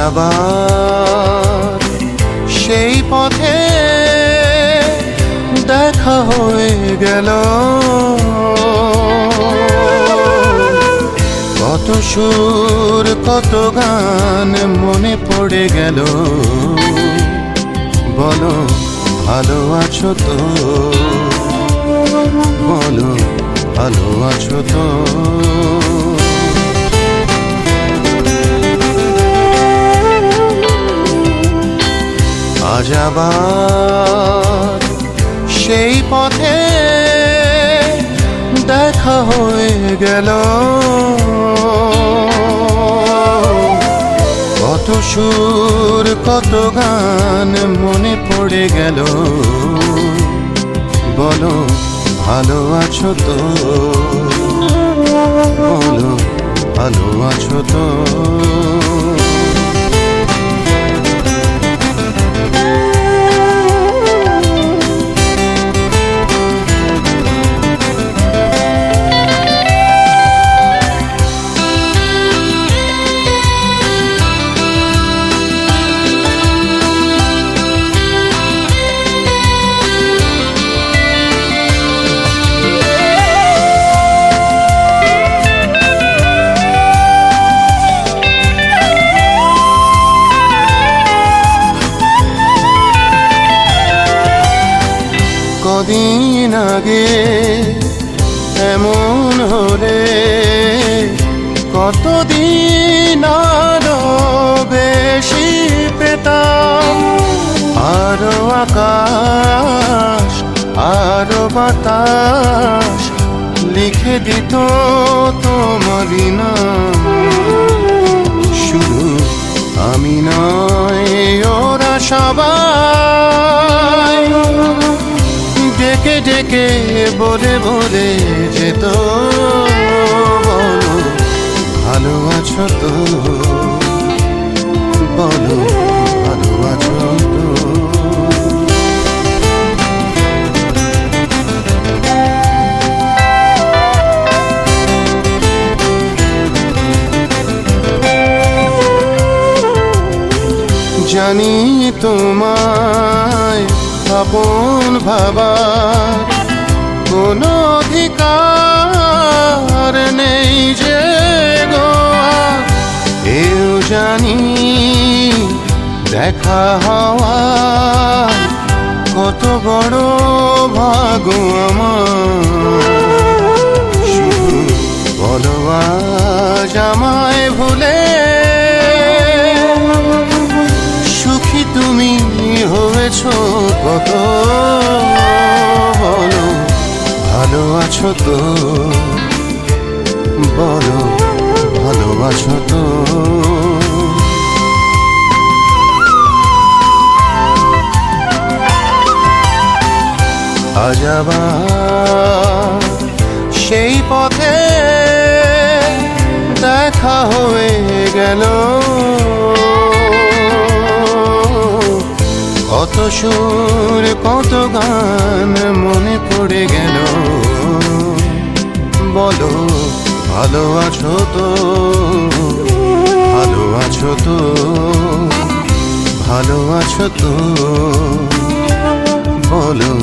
আবার সেই পথে দেখা হয়ে গেল, কত সুর কত গান মনে পড়ে গেল। বলো ভালো আছো তো, বলো ভালো আছো তো। আজ আবার সেই পথে দেখা হয়ে গেল, কত সুর কত গান মনে পড়ে গেল। বলো ভালো আছো তো, বলো ভালো আছো তো। কদিন আগে এমন হলে কতদিন আরো বেশি পেতাম। আরো আকাশ আরো বাতাস লিখে দিত তোমারই নাম। শুধু আমি নয়, ওরা সবাই ডেকে ডেকে বলে বলে যেত, বলো ভালো আছো তো, বলো ভালো আছো তো। জানি তোমায় আপন ভাবার কোনো অধিকার নেই যে গো। এও জানি দেখা হওয়া কত বড় ভাগ্য আমার। শুধু বলো আজ আমায় ভুলে সুখী তুমি হয়েছো কত। বলো ভালো আছো তো, বলো ভালো আছো তো। আজ আবার সেই পথে দেখা হয়ে গেল, কত সুর কত গান মনে পড়ে গেল। বলো ভালো আছো তো, ভালো আছো তো, ভালো আছো তো, বলো